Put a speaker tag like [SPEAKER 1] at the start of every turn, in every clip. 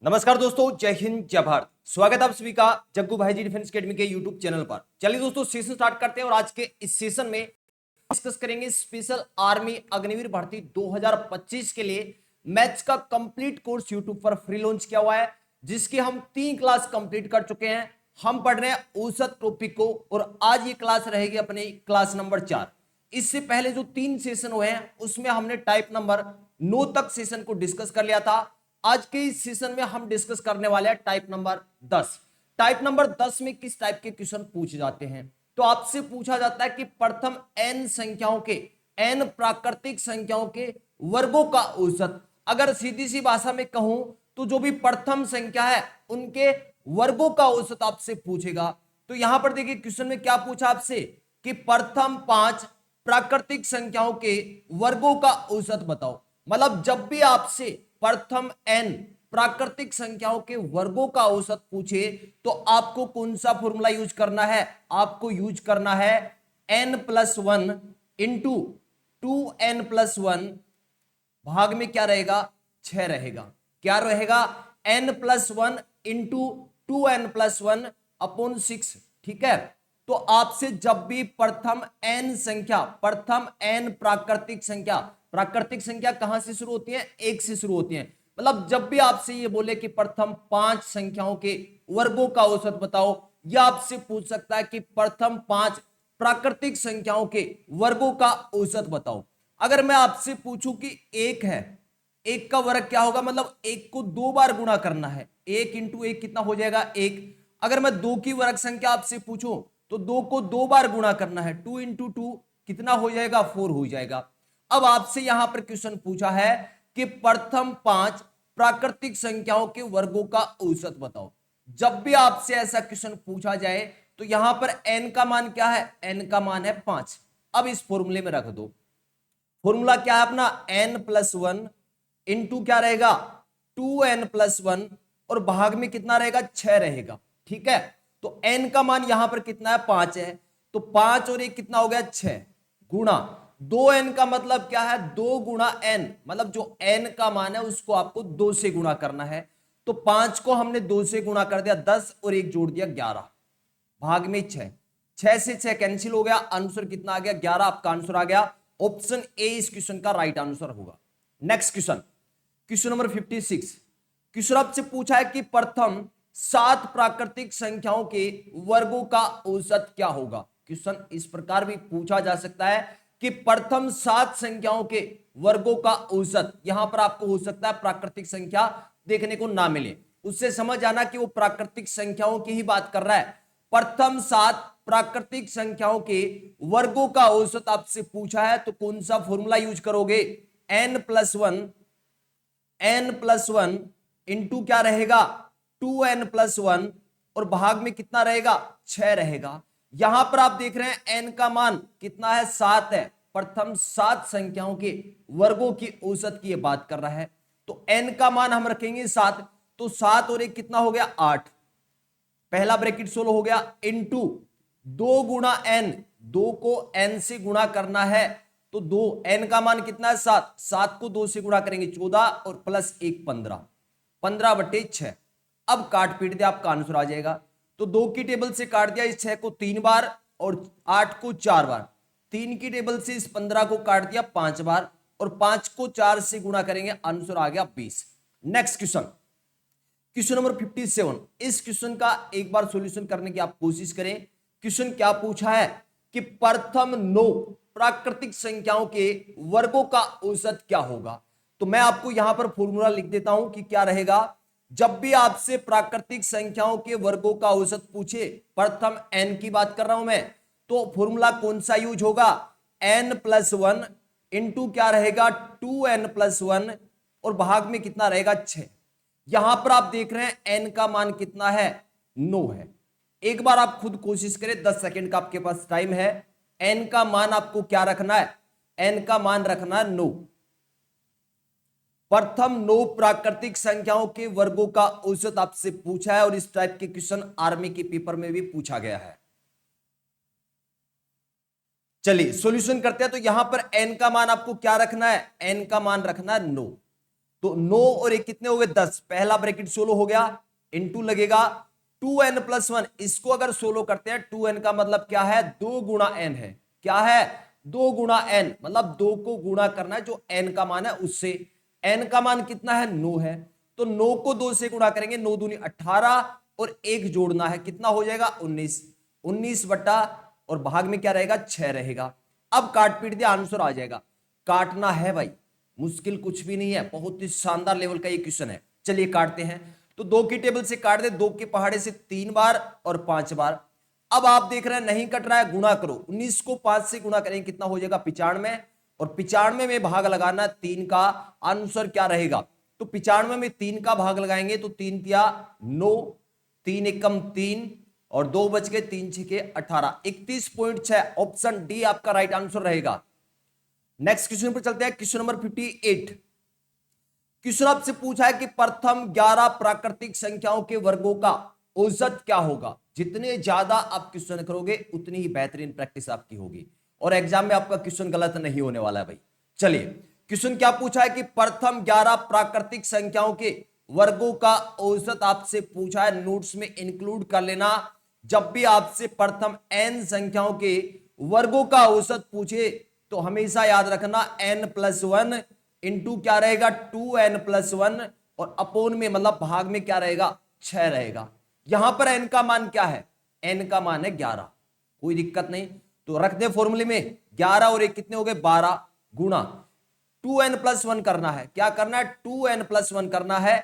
[SPEAKER 1] नमस्कार दोस्तों, जय हिंद जय भारत। स्वागत है आप सभी का जग्गू भाई जी डिफेंस एकेडमी के यूट्यूब चैनल पर। चलिए दोस्तों, सेशन स्टार्ट करते हैं और आज के इस सेशन में डिस्कस करेंगे स्पेशल आर्मी अग्निवीर भर्ती 2025 के लिए मैथ्स का कंप्लीट कोर्स यूट्यूब पर फ्री लॉन्च किया हुआ है, जिसकी हम 3 क्लास कंप्लीट कर चुके हैं। हम पढ़ रहे हैं औसत टॉपिक को और आज ये क्लास रहेगी अपनी क्लास नंबर 4। इससे पहले जो 3 सेशन हुए हैं उसमें हमने टाइप नंबर 9 तक सेशन को डिस्कस कर लिया था। आज के इस सेशन में हम डिस्कस करने वाले हैं टाइप नंबर 10। टाइप नंबर 10 में किस टाइप के क्वेश्चन पूछे जाते हैं? तो आपसे पूछा जाता है कि प्रथम n संख्याओं के, n प्राकृतिक संख्याओं के वर्गों का औसत। अगर सीधी सी भाषा में कहूं तो जो भी प्रथम संख्या है उनके वर्गों का औसत आपसे पूछेगा। तो यहां पर देखिए क्वेश्चन में क्या पूछा आपसे कि प्रथम 5 प्राकृतिक संख्याओं के वर्गों का औसत बताओ। मतलब जब भी आपसे प्रथम n प्राकृतिक संख्याओं के वर्गों का औसत पूछे तो आपको कौन सा फॉर्मूला यूज करना है? आपको यूज करना है n+1 इंटू 2n+1 भाग में क्या रहेगा? 6 रहेगा। क्या रहेगा? n+1 into 2n+1 upon 6। ठीक है, तो आपसे जब भी प्रथम n संख्या, प्रथम n प्राकृतिक संख्या कहां से शुरू होती है? 1 से शुरू होती है। मतलब जब भी आपसे ये बोले कि प्रथम 5 संख्याओं के वर्गों का औसत बताओ, या आपसे पूछ सकता है कि प्रथम 5 प्राकृतिक संख्याओं के वर्गों का औसत बताओ। अगर मैं आपसे पूछूं कि 1 है, 1 का वर्ग क्या होगा? मतलब 1 को 2 बार गुणा करना है। 1 इंटू 1 कितना हो जाएगा? 1। अगर मैं 2 की वर्ग संख्या आपसे पूछूं तो 2 को 2 बार गुणा करना है। 2 इंटू 2 कितना हो जाएगा? 4 हो जाएगा। अब आपसे यहां पर क्वेश्चन पूछा है कि प्रथम 5 प्राकृतिक संख्याओं के वर्गों का औसत बताओ। जब भी आपसे ऐसा क्वेश्चन पूछा जाए तो यहां पर n का मान क्या है? n का मान है 5। अब इस फॉर्मूले में रख दो। फॉर्मूला क्या है अपना? n+1 इंटू क्या रहेगा? 2n+1 और भाग में कितना रहेगा? 6 रहेगा। ठीक है, तो n का मान यहां पर कितना है? 5 है। तो 5 और 1 कितना हो गया? 6 गुणा 2n का मतलब क्या है? 2 गुणा n, मतलब जो n का मान है उसको आपको 2 से गुणा करना है। तो 5 को हमने 2 से गुणा कर दिया 10 और 1 जोड़ दिया 11 भाग में 6। 6 से 6 कैंसिल हो गया, आंसर कितना आ गया? 11। आपका आंसर आ गया ऑप्शन ए इस क्वेश्चन का राइट आंसर होगा। Next question, question number 56। Question आपसे पूछा है कि प्रथम 7 प्राकृतिक संख्याओं के वर्गों का औसत क्या होगा। क्वेश्चन इस प्रकार भी पूछा जा सकता है कि प्रथम 7 संख्याओं के वर्गों का औसत। यहां पर आपको हो सकता है प्राकृतिक संख्या देखने को ना मिले, उससे समझ आना कि वो प्राकृतिक संख्याओं की ही बात कर रहा है। प्रथम 7 प्राकृतिक संख्याओं के वर्गों का औसत आपसे पूछा है तो कौन सा फॉर्मूला यूज करोगे? n+1 इंटू क्या रहेगा? 2n+1 और भाग में कितना रहेगा? 6 रहेगा। यहां पर आप देख रहे हैं n का मान कितना है? 7 है। प्रथम 7 संख्याओं के वर्गों की औसत की बात कर रहा है, तो n का मान हम रखेंगे 7। तो 7 और 1 कितना हो गया? 8। पहला ब्रैकेट सोल्व हो गया इंटू 2 गुणा n, 2 को n से गुणा करना है तो 2, n का मान कितना है? 7। 7 को 2 से गुणा करेंगे 14 और प्लस 1 15, 15/6। अब काट पीट दे, आपका आंसर आ जाएगा। तो 2 की टेबल से काट दिया इस 6 को 3 बार और 8 को 4 बार। 3 की टेबल से इस 15 को काट दिया 5 बार और 5 को 4 से गुणा करेंगे, आंसर आ गया 20। Next question, question number 57। इस क्वेश्चन का एक बार सॉल्यूशन करने की आप कोशिश करें। क्वेश्चन क्या पूछा है कि प्रथम 9 प्राकृतिक संख्याओं के वर्गों का औसत क्या होगा। तो मैं आपको यहां पर फॉर्मूला लिख देता हूं कि क्या रहेगा। जब भी आपसे प्राकृतिक संख्याओं के वर्गों का औसत पूछे, प्रथम n की बात कर रहा हूं मैं, तो फॉर्मूला कौन सा यूज होगा? n+1 इंटू क्या रहेगा? 2n+1 और भाग में कितना रहेगा? 6। यहां पर आप देख रहे हैं n का मान कितना है? 9 है। एक बार आप खुद कोशिश करें, 10 सेकंड का आपके पास टाइम है। n का मान आपको क्या रखना है? n का मान रखना है 9। प्रथम 9 प्राकृतिक संख्याओं के वर्गों का औसत आपसे पूछा है और इस टाइप के क्वेश्चन आर्मी के पेपर में भी पूछा गया है। चलिए सॉल्यूशन करते हैं। तो यहां पर n का मान आपको क्या रखना है? n का मान रखना है 9। तो 9 और 1 कितने हो गए 10, पहला ब्रैकेट 16 हो गया, इंटू लगेगा 2n+1। इसको अगर सोलो करते हैं 2n का मतलब क्या है 2 गुणा n है, क्या है 2 गुणा n, मतलब 2 को गुणा करना है जो n का मान है उससे। n का मान कितना है 9 है, तो 9 को 2 से गुणा करेंगे, 9 दूनी 18 और 1 जोड़ना है, कितना हो जाएगा 19, 19 बटा और भाग में क्या रहेगा 6 रहेगा। अब काट पीट दिया आंसर आ जाएगा। काटना है भाई, मुश्किल कुछ भी नहीं है, बहुत ही शानदार लेवल का ये क्वेश्चन है। चलिए काटते हैं, तो 2 की टेबल से काट दे, 2 के पहाड़े से 3 बार और 5 बार। अब आप देख रहे हैं नहीं कट रहा है, गुणा करो, 19 को 5 से गुणा करेंगे कितना हो जाएगा 95, और 95 में भाग लगाना 3 का, आंसर क्या रहेगा, तो 95 में 3 का भाग लगाएंगे तो 3 तिया 9, 3 एकम 3 और 2 बच गए, 3 छके 18, 31.6, ऑप्शन डी आपका राइट आंसर रहेगा। नेक्स्ट क्वेश्चन पर चलते हैं, क्वेश्चन नंबर 58। क्वेश्चन आपसे पूछा है कि प्रथम 11 प्राकृतिक संख्याओं के वर्गों का औसत क्या होगा। जितने ज्यादा आप क्वेश्चन करोगे उतनी ही बेहतरीन प्रैक्टिस आपकी होगी और एग्जाम में आपका क्वेश्चन गलत नहीं होने वाला है भाई। चलिए क्वेश्चन क्या पूछा है कि प्रथम 11 प्राकृतिक संख्याओं के वर्गों का औसत आपसे पूछा है, नोट्स में इंक्लूड कर लेना। जब भी आपसे प्रथम n संख्याओं के वर्गों का औसत पूछे तो हमेशा याद रखना n+1 इंटू क्या रहेगा 2n+1 और अपोन में मतलब भाग में क्या रहेगा 6 रहेगा। यहां पर n का मान क्या है, n का मान है 11, कोई दिक्कत नहीं, तो रख दे फॉर्मूले में 11 और 1 कितने हो गए 12 गुणा 2n+1 करना है, क्या करना है 2n+1 करना है,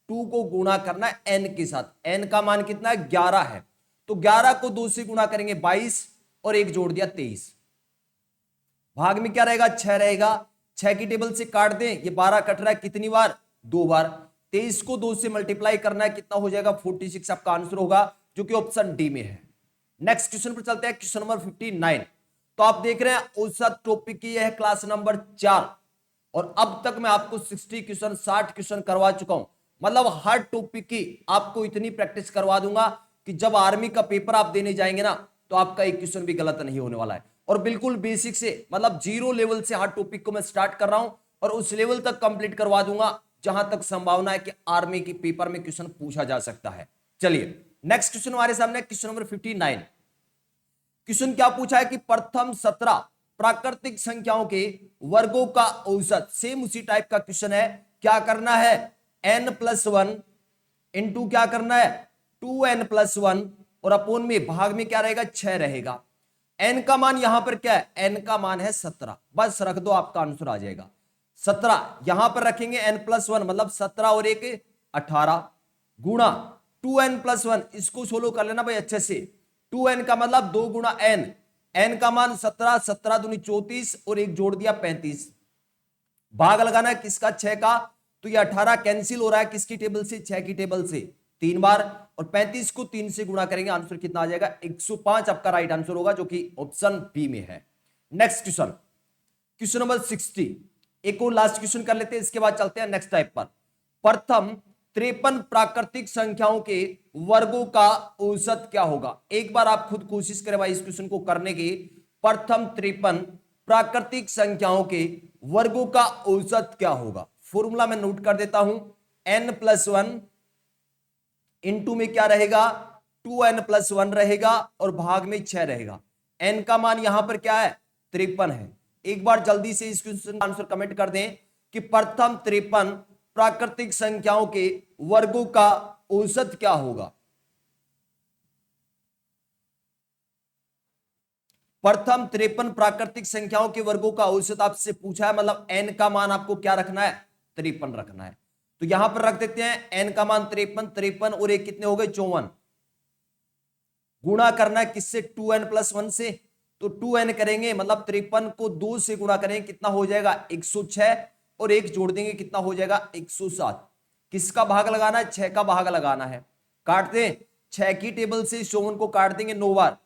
[SPEAKER 1] 2 को गुणा करना है n के साथ, n का मान कितना है 11 है, तो 11 को 2 से गुणा करेंगे 22 और 1 जोड़ दिया 23, भाग में क्या रहेगा 6 रहेगा, 6 की टेबल से काट दें, ये 12 कट रहा है कितनी बार 2 बार, 23 को 2 से मल्टीप्लाई करना है कितना हो जाएगा 46 आपका आंसर होगा, जो कि ऑप्शन डी में है। नेक्स्ट क्वेश्चन पर चलते हैं, क्वेश्चन नंबर 59। तो आप देख रहे हैं औसत टॉपिक की यह है क्लास नंबर 4 और अब तक मैं आपको 60 क्वेश्चन 60 क्वेश्चन करवा चुका हूं, मतलब हर टॉपिक की आपको इतनी प्रैक्टिस करवा दूंगा कि जब आर्मी का पेपर आप देने जाएंगे ना तो आपका एक क्वेश्चन भी गलत नहीं होने वाला है। और बिल्कुल बेसिक से मतलब 0 लेवल से हर टॉपिक को मैं स्टार्ट कर रहा हूं और उस लेवल तक कंप्लीट करवा दूंगा जहां तक संभावना है कि आर्मी के पेपर में क्वेश्चन पूछा जा सकता है। चलिए नेक्स्ट क्वेश्चन हमारे सामने क्वेश्चन नंबर 59। क्वेश्चन क्या पूछा है कि प्रथम 17 प्राकृतिक संख्याओं के वर्गों का औसत, सेम उसी टाइप का क्वेश्चन है, क्या करना है n+1 इंटू क्या करना है 2n+1 और अपोन में भाग में क्या रहेगा 6 रहेगा। n का मान यहां पर क्या है, n का मान है 17, बस रख दो आपका आंसर आ जाएगा 17, यहां पर रखेंगे n+1 मतलब 17 और 1 18 गुणा 2n+1, इसको सोलो कर लेना भाई अच्छे से, 2n का मतलब 2 गुणा n, n का मान 17, 17 दूनी 34 और 1 जोड़ दिया 35, भाग लगाना है किसका 6 का, तो ये 18 कैंसिल हो रहा है किसकी टेबल से 6 की टेबल से 3 बार, और 35 को 3 से गुणा करेंगे आंसर कितना आ जाएगा 105 आपका राइट आंसर होगा, जो कि ऑप्शन बी में है। नेक्स्ट क्वेश्चन, क्वेश्चन नंबर 60, एक और लास्ट क्वेश्चन कर लेते हैं, इसके बाद चलते हैं नेक्स्ट टाइप पर। प्रथम 53 प्राकृतिक संख्याओं के वर्गों का औसत क्या होगा। एक बार आप खुद कोशिश करें भाई इस क्वेश्चन को करने की। प्रथम 53 प्राकृतिक संख्याओं के वर्गों का औसत क्या होगा, फॉर्मूला मैं नोट कर देता हूं, n+1 इंटू में क्या रहेगा 2n+1 रहेगा और भाग में 6 रहेगा। n का मान यहां पर क्या है 53 है। एक बार जल्दी से इस क्वेश्चन का आंसर कमेंट कर दें कि प्रथम 53 प्राकृतिक संख्याओं के वर्गों का औसत क्या होगा। प्रथम 53 प्राकृतिक संख्याओं के वर्गों का औसत आपसे पूछा है, मतलब n का मान आपको क्या रखना है 53 रखना है, तो यहां पर रख देते हैं n का मान 53, 53 और एक कितने हो गए 54, गुणा करना है किससे 2n+1 से, तो 2n करेंगे मतलब 53 को 2 से गुणा करेंगे कितना हो जाएगा 106 और 1 जोड़ देंगे कितना हो जाएगा 107, किसका भाग लगाना है 6 का भाग लगाना है, काट दें 6 की टेबल से 54 को काट देंगे 9 बार,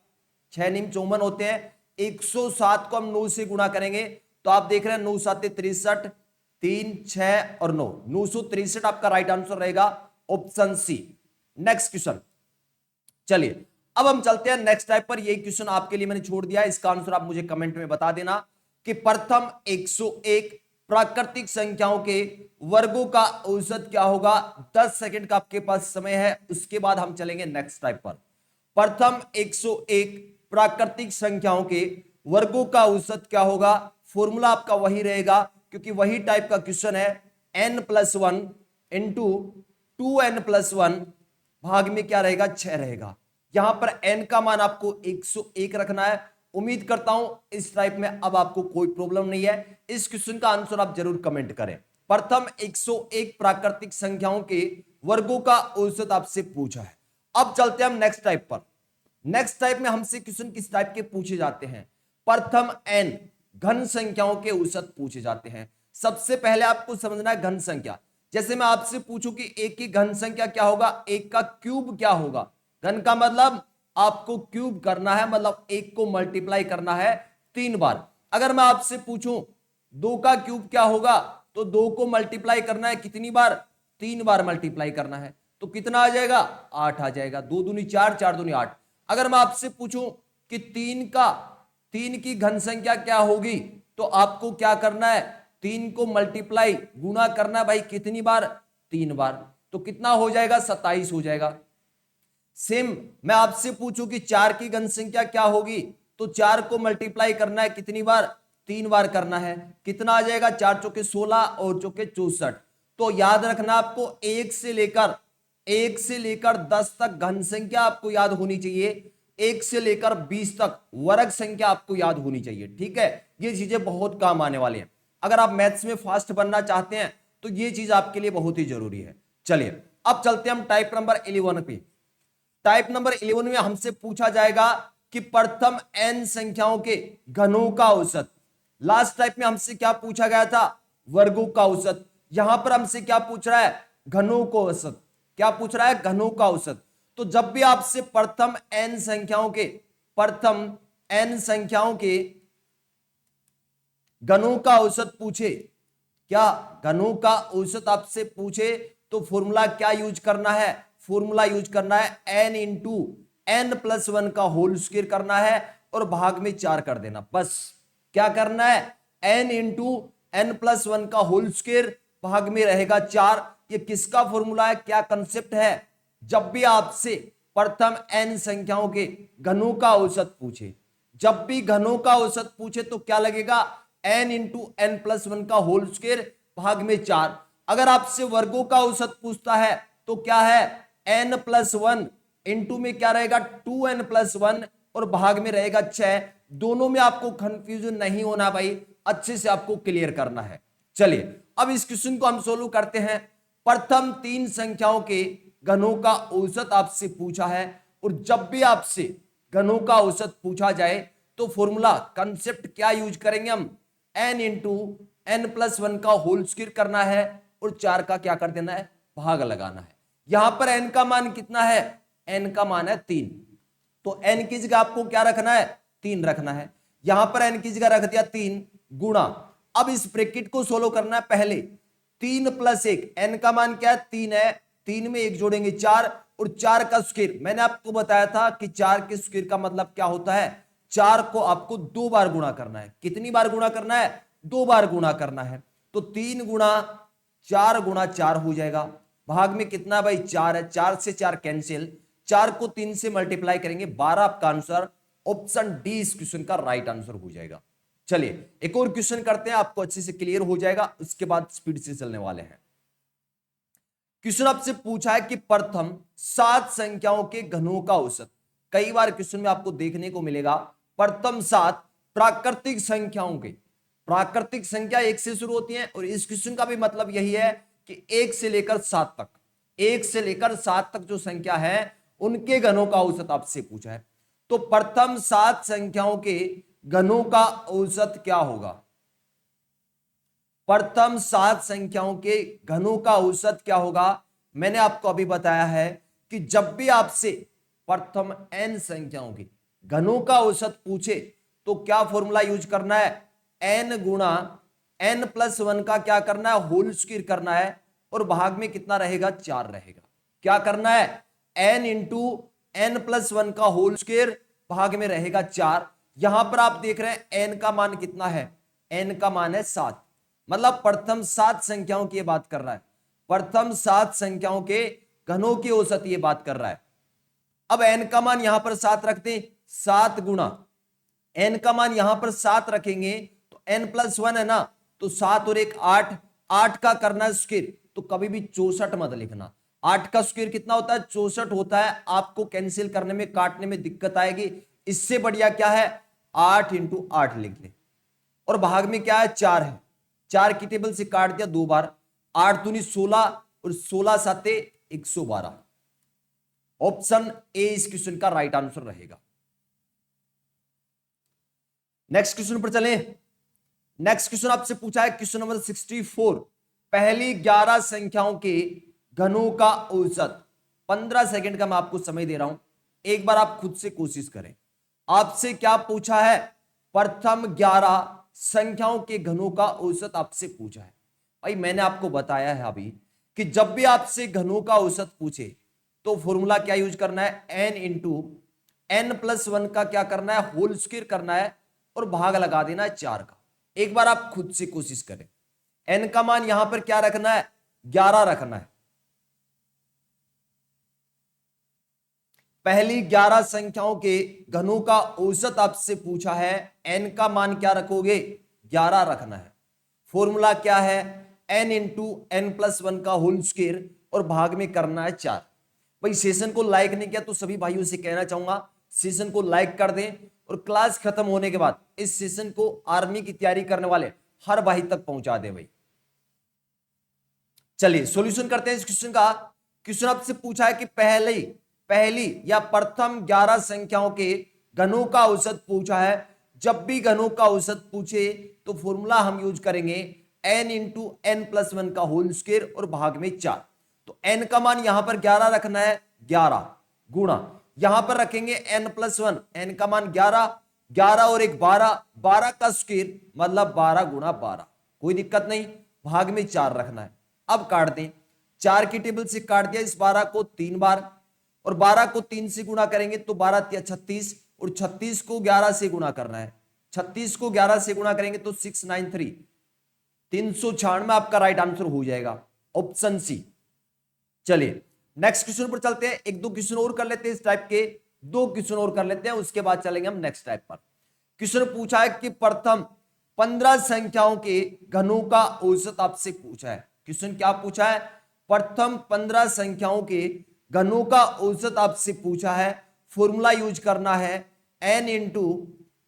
[SPEAKER 1] 6 निम 54 होते हैं, 107 को हम 9 से गुणा करेंगे तो आप देख रहे हैं 9 7 63, 3 6 और 9, 963 आपका राइट आंसर रहेगा, ऑप्शन सी। नेक्स्ट क्वेश्चन, चलिए अब हम चलते हैं नेक्स्ट टाइप पर। ये क्वेश्चन आपके लिए मैंने छोड़ दिया है, इसका आंसर आप मुझे कमेंट में बता देना कि प्रथम 101 प्राकृतिक संख्याओं के वर्गों का औसत क्या होगा। 10 सेकंड का आपके पास समय है, उसके बाद हम चलेंगे नेक्स्ट टाइप पर। प्रथम 101 प्राकृतिक संख्याओं के वर्गों का औसत क्या होगा। फॉर्मूला आपका वही रहेगा, क्योंकि वही टाइप का क्वेश्चन है। n+1 इंटू 2n+1 भाग में क्या रहेगा, 6 रहेगा। यहां पर n का मान आपको 101 रखना है। उम्मीद करता हूं इस टाइप में अब आपको कोई प्रॉब्लम नहीं है। इस क्वेश्चन का आंसर आप जरूर कमेंट करें। प्रथम 101 प्राकृतिक संख्याओं के वर्गों का औसत आपसे पूछा है। अब चलते हैं हम नेक्स्ट टाइप पर। नेक्स्ट टाइप में हमसे क्वेश्चन किस टाइप के पूछे जाते हैं। प्रथम n घन संख्याओं के औसत पूछे जाते हैं। सबसे पहले आपको समझना है घन संख्या। जैसे मैं आपसे पूछूं कि एक की घन संख्या क्या होगा, एक का क्यूब क्या होगा। घन का मतलब आपको क्यूब करना है, मतलब एक को मल्टीप्लाई करना है 3 बार। अगर मैं आपसे पूछूं 2 का क्यूब क्या होगा, तो 2 को मल्टीप्लाई करना है कितनी बार, 3 बार मल्टीप्लाई करना है। तो कितना आ जाएगा, 8 आ जाएगा। 2 दूनी 4, 4 दूनी 8। अगर मैं आपसे पूछूं कि 3 की घन संख्या क्या होगी, तो आपको क्या करना है, 3 को मल्टीप्लाई गुणा करना है भाई कितनी बार, 3 बार। तो कितना हो जाएगा, 27 हो जाएगा। सेम मैं आपसे पूछूं कि 4 की घन संख्या क्या होगी, तो 4 को मल्टीप्लाई करना है कितनी बार, 3 बार करना है। कितना आ जाएगा, 4 चौके 16 और चौके 64। तो याद रखना आपको 1 से लेकर 10 तक घन संख्या आपको याद होनी चाहिए। 1 से लेकर 20 तक वर्ग संख्या आपको याद होनी चाहिए। ठीक है, ये चीजें बहुत काम आने वाली हैं। अगर आप मैथ्स में फास्ट बनना चाहते हैं तो ये चीज आपके लिए बहुत ही जरूरी है। चलिए अब चलते हैं हम टाइप नंबर 11 पे। टाइप नंबर 11 में हमसे पूछा जाएगा कि प्रथम n संख्याओं के घनों का औसत। लास्ट टाइप में हमसे क्या पूछा गया था, वर्गों का औसत। यहां पर हमसे क्या पूछ रहा है, घनों का औसत। क्या पूछ रहा है, घनों का औसत। तो जब भी आपसे प्रथम n संख्याओं के घनों का औसत पूछे, क्या घनों का औसत आपसे पूछे, तो फॉर्मूला क्या यूज करना है, फॉर्मूला यूज करना है n इंटू n+1 का होल स्क्वायर करना है और भाग में 4 कर देना। बस क्या करना है, n इंटू n+1 का होल स्क्वायर भाग में रहेगा 4। ये किसका फॉर्मूला है, क्या कंसेप्ट है। जब भी आपसे प्रथम n संख्याओं के घनों का औसत पूछे, जब भी घनों का औसत पूछे तो क्या लगेगा, n इंटू n+1 का होल स्क्वायर भाग में 4। अगर आपसे वर्गों का औसत पूछता है तो क्या है, n+1 इंटू में क्या रहेगा 2n+1 और भाग में रहेगा 6। दोनों में आपको कंफ्यूजन नहीं होना भाई, अच्छे से आपको क्लियर करना है। चलिए अब इस क्वेश्चन को हम सोल्व करते हैं। प्रथम 3 संख्याओं के घनों का औसत आपसे पूछा है, और जब भी आपसे घनों का औसत पूछा जाए तो फॉर्मूला कंसेप्ट क्या यूज करेंगे हम, n इंटू n+1 का होल स्क्वायर करना है और 4 का क्या कर देना है, भाग लगाना है। यहां पर n का मान कितना है, n का मान है 3। तो n की जगह आपको क्या रखना है, 3 रखना है। यहां पर n की जगह रख दिया 3 गुणा। अब इस ब्रैकेट को सोल्व करना है। पहले 3 + 1, n का मान क्या है, 3 है। 3 में 1 जोड़ेंगे 4 और 4 का स्क्वायर। मैंने आपको बताया था कि 4 के स्क्वायर का मतलब क्या होता है, 4 को आपको 2 बार गुणा करना है। कितनी बार गुणा करना है, 2 बार गुणा करना है। तो 3 गुणा 4 हो जाएगा। भाग में कितना भाई, 4 है। 4 से 4 कैंसिल, 4 को 3 से मल्टीप्लाई करेंगे 12। आपका आंसर ऑप्शन डी इस क्वेश्चन का राइट आंसर हो जाएगा। चलिए एक और क्वेश्चन करते हैं, आपको अच्छे से क्लियर हो जाएगा, उसके बाद स्पीड से चलने वाले हैं। क्वेश्चन आपसे पूछा है कि प्रथम 7 संख्याओं के घनों का औसत। कई बार क्वेश्चन में आपको देखने को मिलेगा प्रथम 7 प्राकृतिक संख्याओं के। प्राकृतिक संख्या 1 से शुरू होती है, और इस क्वेश्चन का भी मतलब यही है कि 1 से लेकर 7 तक, 1 से लेकर 7 तक जो संख्या है उनके घनों का औसत आपसे पूछा है। तो प्रथम 7 संख्याओं के घनों का औसत क्या होगा, प्रथम 7 संख्याओं के घनों का औसत क्या होगा। मैंने आपको अभी बताया है कि जब भी आपसे प्रथम n संख्याओं के घनों का औसत पूछे तो क्या फॉर्मूला यूज करना है, n गुणा n+1 का क्या करना है, होल स्क्वायर करना है, और भाग में कितना रहेगा, 4 रहेगा। क्या करना है, n इंटू n+1 का होल स्क्वायर भाग में रहेगा 4। यहां पर आप देख रहे हैं n का मान कितना है, n का मान है 7। मतलब प्रथम 7 संख्याओं की बात कर रहा है, प्रथम 7 संख्याओं के घनों की औसत ये बात कर रहा है। अब n का मान यहां पर 7 रखते हैं, 7 गुना n का मान यहां पर 7 रखेंगे तो n+1 है ना, तो 7 और 1 8, 8 का करना है स्क्वायर, तो कभी भी 64 मत लिखना। 8 का स्क्वायर कितना होता है? 64 होता है। आपको कैंसिल करने में, काटने में दिक्कत आएगी। इससे बढ़िया क्या है, 8 × 8 लिख ले। और भाग में क्या है, 4 है, 4 की टेबल से काट दिया 2 बार, 8 दूनी 16 और 16 साते 112। ऑप्शन ए इस क्वेश्चन का राइट आंसर रहेगा। नेक्स्ट क्वेश्चन पर चलें। नेक्स्ट क्वेश्चन आपसे पूछा है क्वेश्चन नंबर 64, पहली 11 संख्याओं के घनों का औसत। 15 सेकंड का मैं आपको समय दे रहा हूं, एक बार आप खुद से कोशिश करें। आपसे क्या पूछा है, प्रथम 11 संख्याओं के घनों का औसत आपसे पूछा है। भाई मैंने आपको बताया है अभी कि जब भी आपसे घनों का औसत पूछे तो फॉर्मूला क्या यूज करना है, n × n+1 का क्या करना है, होल स्क्वायर करना है और भाग लगा देना है 4 का। एक बार आप खुद से कोशिश करें। n का मान यहां पर क्या रखना है, 11 रखना है। पहली 11 संख्याओं के घनों का औसत आपसे पूछा है, n का मान क्या रखोगे, 11 रखना है। फॉर्मूला क्या है, n × n+1 का होल स्क्वायर और भाग में करना है 4। भाई सेशन को लाइक नहीं किया तो सभी भाइयों से कहना चाहूंगा सेशन को लाइक कर दें और क्लास खत्म होने के बाद इस सेशन को आर्मी की तैयारी करने वाले हर भाई तक पहुंचा दें। भाई चलिए सॉल्यूशन करते हैं इस क्वेश्चन का। क्वेश्चन आपसे पूछा है कि पहली या प्रथम 11 संख्याओं के घनों का औसत पूछा है। जब भी घनों का औसत पूछे तो फॉर्मूला हम यूज करेंगे n × n+1 का होल स्क्वायर और भाग में 4। तो n का मान यहां पर 11 रखना है, 11 गुणा यहां पर रखेंगे n+1, n का मान 11, 11 और 1 12, 12 का स्क्वायर मतलब 12 × 12, कोई दिक्कत नहीं। भाग में 4 रखना है। अब काट दें, 4 की टेबल से काट दिया इस 12 को 3 बार और 12 को 3 से गुणा करेंगे तो 12 × 36 और 36 को 11 से गुणा करना है। 36 को 11 से गुणा करेंगे तो 693, 396 आपका राइट आंसर हो जाएगा, ऑप्शन सी। चलिए नेक्स्ट क्वेश्चन पर चलते हैं। एक दो क्वेश्चन और कर लेते हैं, इस टाइप के 2 क्वेश्चन और कर लेते हैं, उसके बाद चलेंगे हम नेक्स्ट टाइप पर। क्वेश्चन पूछा है कि प्रथम 15 संख्याओं के घनों का औसत आपसे पूछा है। क्वेश्चन क्या पूछा है, प्रथम 15 संख्याओं के घनों का औसत आपसे पूछा है। फॉर्मूला यूज करना है n ×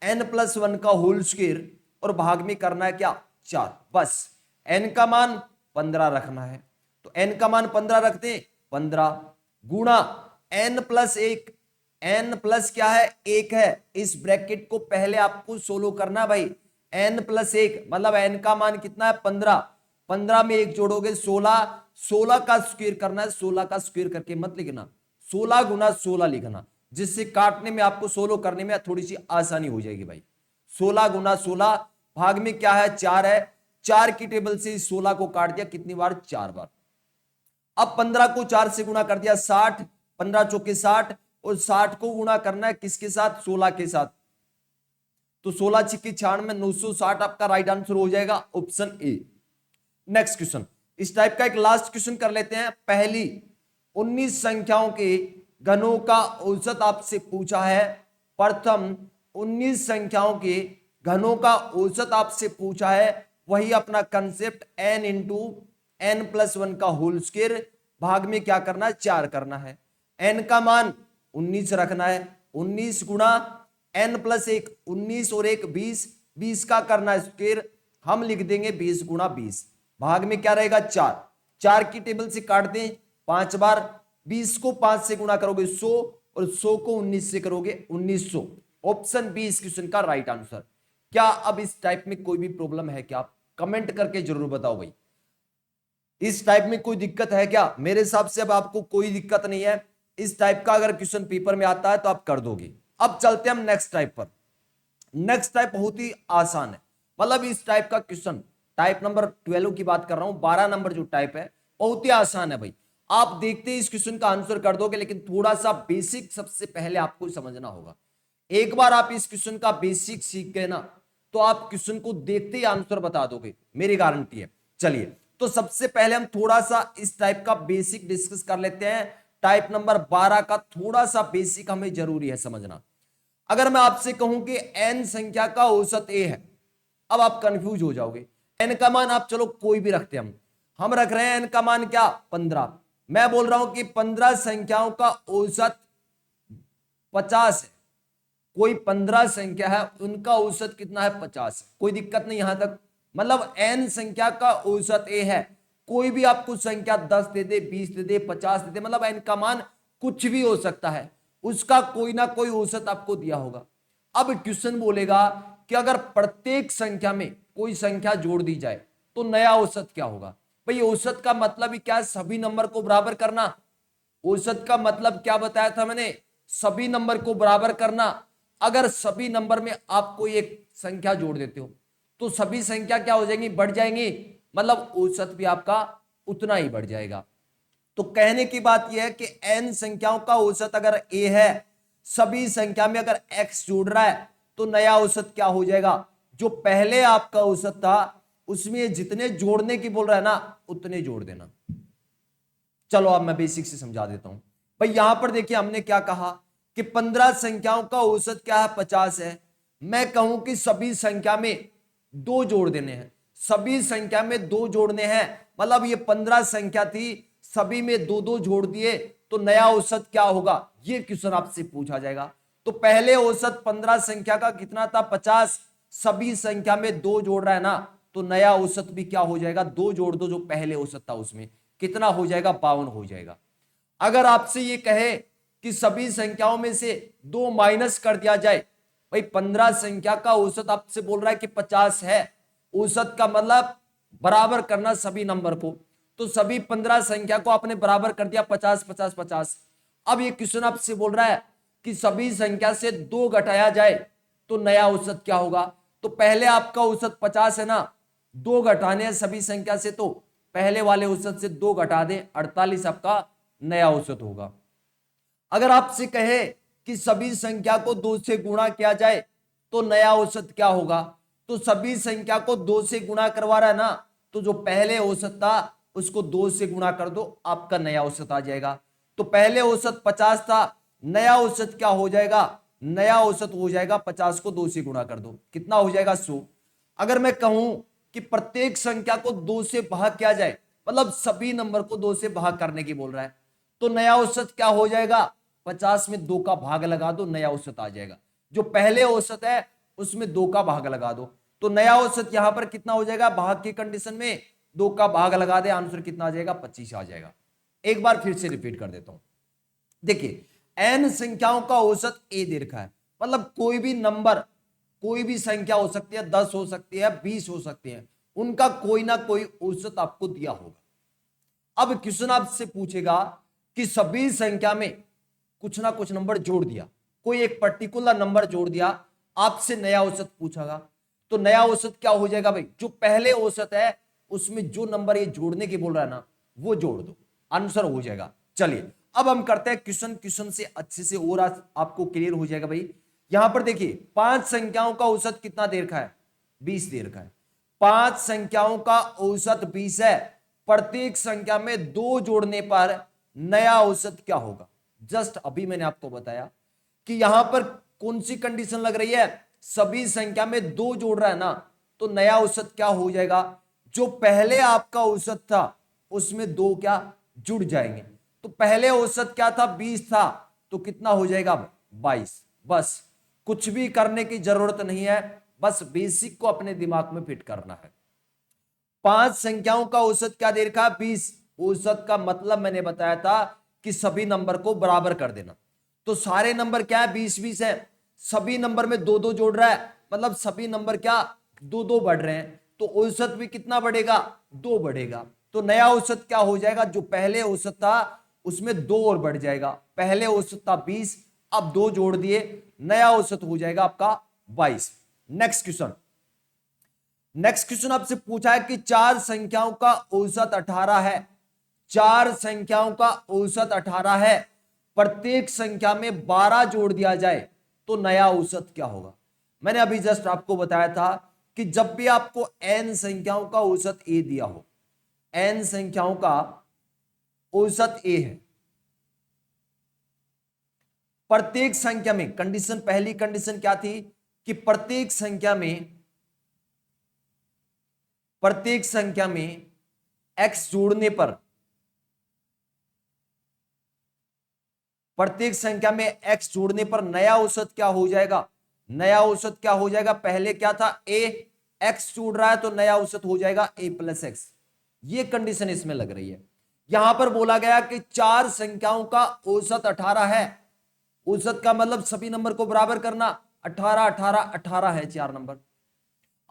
[SPEAKER 1] n+1 का होल स्क्वायर और भाग में करना है क्या, 4। बस n का मान 15 रखना है, तो n का मान 15 रखते हैं, 15 गुणा n+1, n प्लस क्या है, 1 है। इस ब्रैकेट को पहले आपको सोलो करना भाई, n+1 मतलब n का मान कितना है, 15, 15 में 1 जोड़ोगे 16, 16 का स्क्वायर करना है। 16 का स्क्वायर करके मत लिखना, 16 × 16 लिखना, जिससे काटने में आपको सोलो करने में थोड़ी सी आसानी हो जाएगी भाई। 16 × 16 भाग में क्या है, 4 है। 4 की टेबल से 16 को काट दिया कितनी बार, 4 बार। अब 15 को 4 से गुणा कर दिया 60, 15 चौके 60 और 60 को गुणा करना है किसके साथ, 16 के साथ। तो 16 छिक्के 96, 960 आपका राइट आंसर हो जाएगा, ऑप्शन ए। नेक्स्ट क्वेश्चन इस टाइप का एक लास्ट क्वेश्चन कर लेते हैं। पहली 19 संख्याओं के घनों का औसत आपसे पूछा है। प्रथम 19 संख्याओं के घनों का औसत आपसे पूछा है। वही अपना कंसेप्ट n × n+1 का होल स्क्वायर, भाग में क्या करना है, 4 करना है। n का मान 19 रखना है, 19 गुणा n+1, 19 और 1 20, 20 का करना है स्क्वायर, हम लिख देंगे 20 × 20, भाग में क्या रहेगा, 4। 4 की टेबल से काट दें 5 बार, 20 को 5 से गुणा करोगे 100 और 100 को 19 से करोगे 1900, ऑप्शन बी इस क्वेश्चन का राइट आंसर। क्या अब इस टाइप में कोई भी प्रॉब्लम है क्या, कमेंट करके जरूर बताओ भाई। इस टाइप में कोई दिक्कत है क्या? मेरे हिसाब से अब आपको कोई दिक्कत नहीं है। इस टाइप का अगर क्वेश्चन पेपर में आता है तो आप कर दोगे। अब चलते हैं हम नेक्स्ट टाइप पर। नेक्स्ट टाइप बहुत ही आसान है, मतलब इस टाइप का क्वेश्चन, टाइप नंबर 12 की बात कर रहा हूं, 12 नंबर जो टाइप है बहुत ही आसान है भाई। आप देखते ही इस क्वेश्चन का आंसर कर दोगे, लेकिन थोड़ा सा बेसिक सबसे पहले आपको समझना होगा। एक बार आप इस क्वेश्चन का बेसिक सीख गए ना, तो आप क्वेश्चन को देखते ही आंसर बता दोगे, मेरी गारंटी है। चलिए, तो सबसे पहले हम थोड़ा सा इस टाइप का बेसिक डिस्कस कर लेते हैं। टाइप नंबर 12 का थोड़ा सा बेसिक हमें जरूरी है समझना। अगर मैं आपसे कहूं कि n संख्या का औसत a है, अब आप कंफ्यूज हो जाओगे। n का मान आप चलो कोई भी रखते हैं, हम रख रहे हैं n का मान क्या 15। मैं बोल रहा हूं कि 15 संख्याओं का औसत 50 है। कोई 15 संख्या है, उनका औसत कितना है 50 है। कोई दिक्कत नहीं यहां तक। मतलब n संख्या का औसत a है, कोई भी आपको संख्या 10 दे दे, 20 दे दे, 50 दे दे, मतलब n का मान कुछ भी हो सकता है, उसका कोई ना कोई औसत आपको दिया होगा। अब क्वेश्चन बोलेगा कि अगर प्रत्येक संख्या में कोई संख्या जोड़ दी जाए तो नया औसत क्या होगा। भाई औसत का मतलब ही क्या है, सभी नंबर को बराबर करना। औसत का मतलब क्या बताया था मैंने, सभी नंबर को बराबर करना। अगर सभी नंबर में आप कोई एक संख्या जोड़ देते हो तो सभी संख्या क्या हो जाएंगी, बढ़ जाएंगी, मतलब औसत भी आपका उतना ही बढ़ जाएगा। तो कहने की बात यह है कि n संख्याओं का औसत अगर a है, सभी संख्या में अगर x जोड़ रहा है तो नया औसत क्या हो जाएगा, जो पहले आपका औसत था उसमें जितने जोड़ने की बोल रहा है ना उतने जोड़ देना। चलो अब मैं बेसिक से समझा देता हूं। भाई यहां पर देखिए हमने क्या कहा कि 15 संख्याओं का औसत क्या है 50 है। मैं कहूं कि सभी संख्या में दो जोड़ देने हैं, सभी संख्या में दो जोड़ने हैं, मतलब ये 15 संख्या थी, सभी में दो दो जोड़ दिए तो नया औसत क्या होगा, ये क्वेश्चन आपसे पूछा जाएगा। तो पहले औसत 15 संख्या का कितना था 50, सभी संख्या में दो जोड़ रहा है ना, तो नया औसत भी क्या हो जाएगा, दो जोड़ दो जो पहले औसत था उसमें, कितना हो जाएगा 52 हो जाएगा। अगर आपसे ये कहे कि सभी संख्याओं में से दो माइनस कर दिया जाए, भाई 15 संख्या का औसत आपसे बोल रहा है कि 50 है, औसत का मतलब बराबर करना सभी नंबर को, तो सभी 15 संख्या को आपने बराबर कर दिया 50 50 50। अब ये क्वेश्चन आपसे बोल रहा है कि सभी संख्या से दो घटाया जाए तो नया औसत क्या होगा। तो पहले आपका औसत 50 है ना, दो घटाने हैं सभी संख्या से, तो पहले वाले औसत से दो घटा दे 48 आपका नया औसत होगा। अगर आपसे कहे कि सभी संख्या को दो से गुणा किया जाए तो नया औसत क्या होगा, तो सभी संख्या को दो से गुणा करवा रहा है ना, तो जो पहले औसत था उसको दो से गुणा कर दो, आपका नया औसत आ जाएगा। तो पहले औसत 50 था, नया औसत क्या हो जाएगा, नया औसत हो जाएगा 50 को दो से गुणा कर दो, कितना हो जाएगा 100। अगर मैं कहूं कि प्रत्येक संख्या को दो से भाग किया जाए, मतलब सभी नंबर को दो से भाग करने की बोल रहा है, तो नया औसत क्या हो जाएगा, 50 में दो का भाग लगा दो, नया औसत आ जाएगा। जो पहले औसत है उसमें दो का भाग लगा दो, तो नया औसत यहां पर कितना हो जाएगा, भाग की कंडीशन में दो का भाग लगा दे, आंसर कितना आ जाएगा 25 आ जाएगा। एक बार फिर से रिपीट कर देता हूं। देखिए n संख्याओं का औसत a दे रखा है, मतलब कोई भी नंबर, कोई भी संख्या हो सकती है, 10 हो सकती है, 20 हो सकती है, उनका कोई ना कोई औसत आपको दिया होगा। अब क्वेश्चन आपसे पूछेगा कि सभी संख्या में कुछ ना कुछ नंबर जोड़ दिया, कोई एक पर्टिकुलर नंबर जोड़ दिया, आपसे नया औसत पूछेगा, तो नया औसत क्या हो जाएगा भाई, जो पहले औसत है उसमें जो नंबर ये जोड़ने की बोल रहा है ना वो जोड़ दो, आंसर हो जाएगा। चलिए अब हम करते हैं क्वेश्चन, क्वेश्चन से अच्छे से और आपको क्लियर हो जाएगा। भाई यहां पर देखिए पांच संख्याओं का औसत कितना दे रखा है, 20 दे रखा है। पांच संख्याओं का औसत 20 है, प्रत्येक संख्या में दो जोड़ने पर नया औसत क्या होगा। जस्ट अभी मैंने आपको बताया कि यहां पर कौन सी कंडीशन लग रही है, सभी संख्या में दो जोड़ रहा है ना, तो नया औसत क्या हो जाएगा, जो पहले आपका औसत था उसमें दो क्या जुड़ जाएंगे। तो पहले औसत क्या था 20 था, तो कितना हो जाएगा 22। बस कुछ भी करने की जरूरत नहीं है, बस बेसिक को अपने दिमाग में फिट करना है। पांच संख्याओं का औसत क्या दे रखा 20, औसत का मतलब मैंने बताया था कि सभी नंबर को बराबर कर देना। तो सारे नंबर क्या है 20 20 है, सभी नंबर में दो दो जोड़ रहा है, मतलब सभी नंबर क्या दो दो बढ़ रहे हैं, तो औसत भी कितना बढ़ेगा, दो बढ़ेगा। तो नया औसत क्या हो जाएगा, जो पहले औसत था उसमें दो और बढ़ जाएगा, पहले औसत था 20, अब दो जोड़ दिए, नया औसत हो जाएगा आपका 22। नेक्स्ट क्वेश्चन, नेक्स्ट क्वेश्चन आपसे पूछा है कि चार संख्याओं का औसत 18 है, चार संख्याओं का औसत 18 है, प्रत्येक संख्या में 12 जोड़ दिया जाए तो नया औसत क्या होगा। मैंने अभी जस्ट आपको बताया था कि जब भी आपको n संख्याओं का औसत a दिया हो, n संख्याओं का औसत a है, प्रत्येक संख्या में कंडीशन, पहली कंडीशन क्या थी कि प्रत्येक संख्या में x जोड़ने पर, प्रत्येक संख्या में x जोड़ने पर नया औसत क्या हो जाएगा, नया औसत क्या हो जाएगा, पहले क्या था a, x जोड़ रहा है तो नया औसत हो जाएगा a प्लस एक्स। ये कंडीशन इसमें लग रही है। यहां पर बोला गया कि चार संख्याओं का औसत 18 है, औसत का मतलब सभी नंबर को बराबर करना, 18 18 18 है चार नंबर।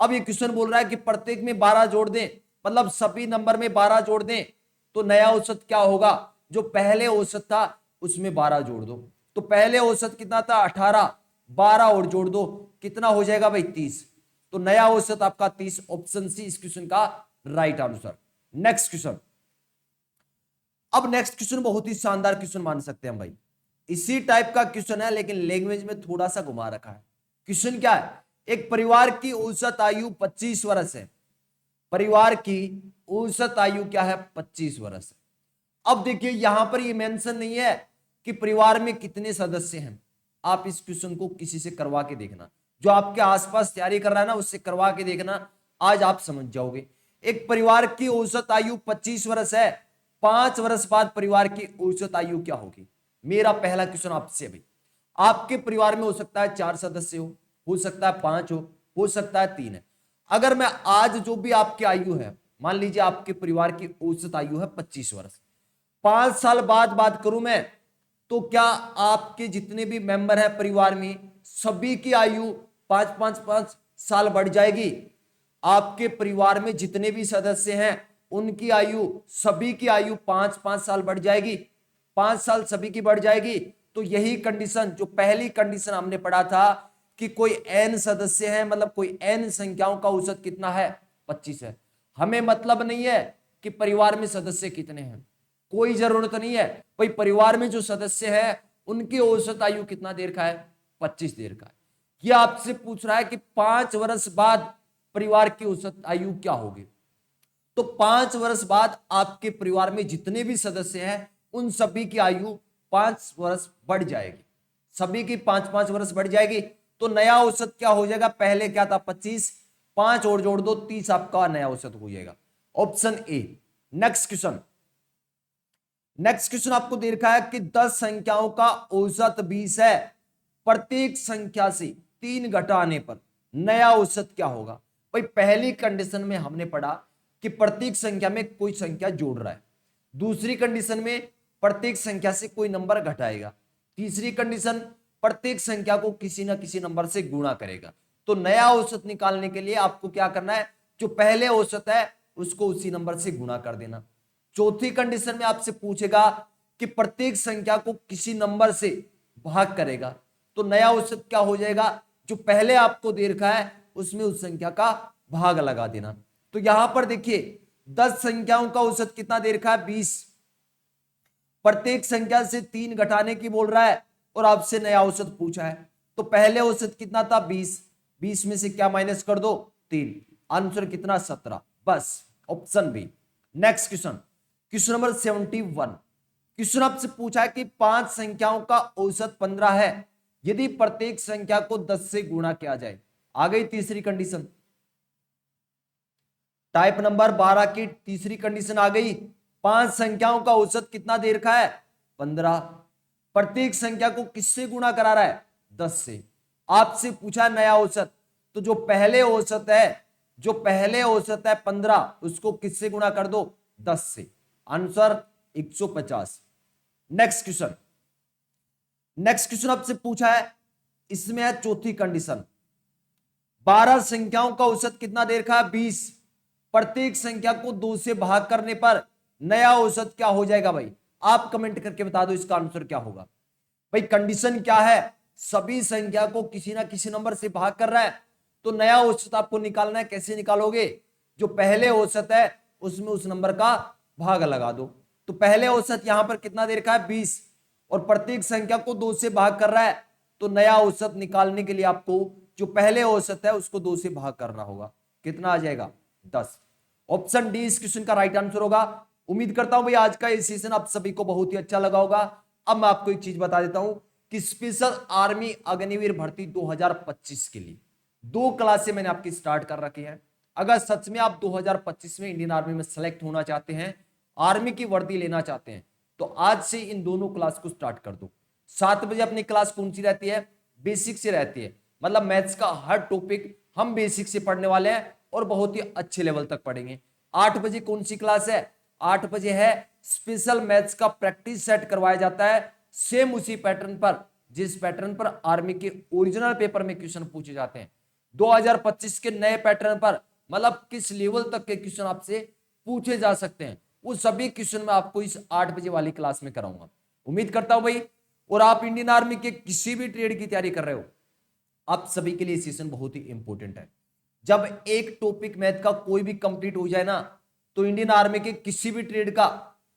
[SPEAKER 1] अब ये क्वेश्चन बोल रहा है कि प्रत्येक में 12 जोड़ दें, मतलब सभी नंबर में 12 जोड़ दें तो नया औसत क्या होगा, जो पहले औसत था उसमें 12 जोड़ दो। तो पहले औसत कितना था 18, 12 और जोड़ दो, कितना हो जाएगा भाई 30। तो नया औसत आपका 30, ऑप्शन सी इस क्वेश्चन का राइट आंसर। Next question. अब नेक्स्ट क्वेश्चन बहुत ही शानदार क्वेश्चन मान सकते हैं हम भाई, इसी टाइप का क्वेश्चन है लेकिन लैंग्वेज में थोड़ा सा घुमा रखा है। क्वेश्चन क्या है, एक परिवार की औसत आयु 25 वर्ष है, परिवार की औसत आयु क्या है 25 वर्ष है। अब देखिए यहां पर ये मेंशन नहीं है कि परिवार में कितने सदस्य हैं। आप इस क्वेश्चन को किसी से करवा के देखना, जो आपके आसपास तैयारी कर रहा है ना उससे करवा के देखना, आज आप समझ जाओगे। एक परिवार की औसत आयु 25 वर्ष है, 5 वर्ष बाद परिवार की औसत आयु क्या होगी। मेरा पहला क्वेश्चन आपसे भाई, आपके परिवार में हो सकता है 4 सदस्य हो सकता है 5 हो सकता है 3 है। अगर मैं आज जो भी आपकी आयु है, मान लीजिए आपके परिवार की औसत आयु है 25 वर्ष, 5 साल बाद बात करूं मैं, तो क्या आपके जितने भी मेंबर हैं परिवार में सभी की आयु 5 साल बढ़ जाएगी। आपके परिवार में जितने भी सदस्य हैं उनकी आयु, सभी की आयु 5 साल बढ़ जाएगी, 5 साल सभी की बढ़ जाएगी। तो यही कंडीशन, जो पहली कंडीशन हमने पढ़ा था कि कोई n सदस्य है, मतलब कोई n संख्याओं का औसत कितना है 25 है। हमें मतलब नहीं है कि परिवार में सदस्य कितने हैं, कोई जरूरत नहीं है भाई, परिवार में जो सदस्य है उनकी औसत आयु कितना देर का है 25 देर का है। यह आपसे पूछ रहा है कि 5 वर्ष बाद परिवार की औसत आयु क्या होगी। तो 5 वर्ष बाद आपके परिवार में जितने भी सदस्य हैं उन सभी की आयु 5 वर्ष बढ़ जाएगी, सभी की 5 वर्ष बढ़ जाएगी। तो नया औसत क्या हो जाएगा, पहले क्या था 25, 5 और जोड़ दो 30 आपका नया औसत हो जाएगा, option A. Next question. Next question आपको दे रखा है कि 10 संख्याओं का औसत 20 है, प्रत्येक संख्या से 3 घटाने पर नया औसत क्या होगा। भाई पहली कंडीशन में हमने पढ़ा कि प्रत्येक संख्या में कोई संख्या जोड़ रहा है, दूसरी कंडीशन में प्रत्येक संख्या से कोई नंबर घटाएगा, तीसरी कंडीशन प्रत्येक संख्या को किसी ना किसी नंबर से गुणा करेगा। तो नया औसत निकालने के लिए आपको क्या करना है, जो पहले औसत है उसको उसी नंबर से गुणा कर देना। चौथी कंडीशन में आपसे पूछेगा कि प्रत्येक संख्या को किसी नंबर से भाग करेगा, तो नया औसत क्या हो जाएगा, जो पहले आपको दे रखा है उसमें उस संख्या का भाग लगा देना। तो यहां पर देखिए 10 संख्याओं का औसत कितना दे रखा है 20, प्रत्येक संख्या से 3 घटाने की बोल रहा है और आपसे नया औसत पूछा है। तो पहले औसत कितना था 20, 20 में से क्या माइनस कर दो 3, आंसर कितना 17, बस option B. Next question, question number 71। Question आपसे पूछा है कि 5 संख्याओं का औसत 15 है, यदि प्रत्येक संख्या को 10 से गुणा किया जाए। आ गई तीसरी कंडीशन, टाइप नंबर 12 की तीसरी कंडीशन आ गई। 5 संख्याओं का औसत कितना दे रखा है 15, प्रत्येक संख्या को किससे गुणा करा रहा है 10 से। आपसे पूछा नया औसत, तो जो पहले औसत है 15, उसको किससे गुणा कर दो 10 से, आंसर 150। नेक्स्ट क्वेश्चन आपसे पूछा है, इसमें है चौथी कंडीशन, 12 संख्याओं का औसत कितना दे रखा है 20, प्रत्येक संख्या को 2 से भाग करने पर नया औसत क्या हो जाएगा। भाई आप कमेंट करके बता दो इसका आंसर क्या होगा। भाई कंडीशन क्या है, सभी संख्या को किसी ना किसी नंबर से भाग कर रहा है, तो नया औसत आपको निकालना है। कैसे निकालोगे, जो पहले औसत है उसमें उस नंबर का भाग लगा दो। तो पहले औसत यहां पर कितना दे रखा है 20 और प्रत्येक संख्या को 2 से भाग कर रहा है, तो नया औसत निकालने के लिए आपको जो पहले औसत है उसको 2 से भाग करना होगा। कितना आ जाएगा? 10। ऑप्शन डी इस क्वेश्चन का राइट आंसर होगा। उम्मीद करता हूं भाई आज का ये सेशन आप सभी को बहुत ही अच्छा लगा होगा। अब मैं आपको एक चीज बता देता हूं कि स्पेशल आर्मी अग्निवीर भर्ती 2025 के लिए 2 क्लासें मैंने आपकी स्टार्ट कर रखी है। अगर सच में आप 2025 में इंडियन आर्मी में सेलेक्ट होना चाहते हैं, आर्मी की वर्दी लेना चाहते हैं, तो आज से इन दोनों क्लास को स्टार्ट कर दो। 7 बजे अपनी क्लास कौन सी रहती है? बेसिक से रहती है। मतलब मैथ्स का हर टॉपिक हम बेसिक से पढ़ने वाले हैं और बहुत ही अच्छे लेवल तक पढ़ेंगे। 8 बजे कौन सी क्लास है? 8 बजे है स्पेशल मैथ्स का प्रैक्टिस सेट करवाया जाता है, सेम उसी पैटर्न पर जिस पैटर्न पर आर्मी के ओरिजिनल पेपर में क्वेश्चन पूछे जाते हैं। 2025 के नए पैटर्न पर मतलब किस लेवल तक के क्वेश्चन आपसे पूछे जा सकते हैं, वो सभी क्वेश्चन मैं आपको इस 8 बजे वाली क्लास में कराऊंगा। उम्मीद करता हूं भाई, और आप इंडियन आर्मी के किसी भी ट्रेड की तैयारी कर रहे हो, आप सभी के लिए सेशन बहुत ही इंपॉर्टेंट है। जब एक टॉपिक मैथ का कोई भी कंप्लीट हो जाए ना, तो इंडियन आर्मी के किसी भी ट्रेड का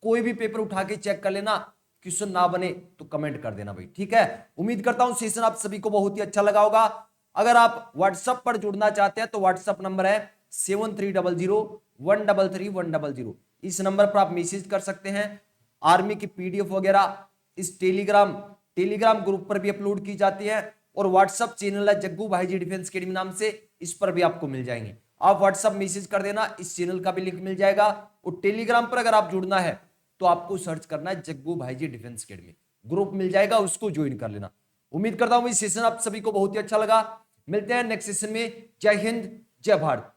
[SPEAKER 1] कोई भी पेपर उठा के चेक कर लेना, क्वेश्चन ना बने तो कमेंट कर देना भाई, ठीक है। उम्मीद करता हूं सेशन आप सभी को बहुत ही अच्छा लगा होगा। अगर आप व्हाट्सएप पर जुड़ना चाहते हैं तो व्हाट्सएप नंबर है 7300133100। इस नंबर पर आप मैसेज कर सकते हैं। आर्मी की पीडीएफ वगैरह इस टेलीग्राम ग्रुप पर भी अपलोड की जाती है, और व्हाट्सएप चैनल है जग्गू भाई जी डिफेंस अकेडमी नाम से, इस पर भी आपको मिल जाएंगे। आप व्हाट्सएप मैसेज कर देना, इस चैनल का भी लिंक मिल जाएगा। और टेलीग्राम पर अगर आप जुड़ना है तो आपको सर्च करना है जग्गू भाई जी डिफेंस अकेडमी, ग्रुप मिल जाएगा, उसको ज्वाइन कर लेना। उम्मीद करता हूं ये सेशन आप सभी को बहुत ही अच्छा लगा। मिलते हैं नेक्स्ट सेशन में। जय हिंद, जय भारत।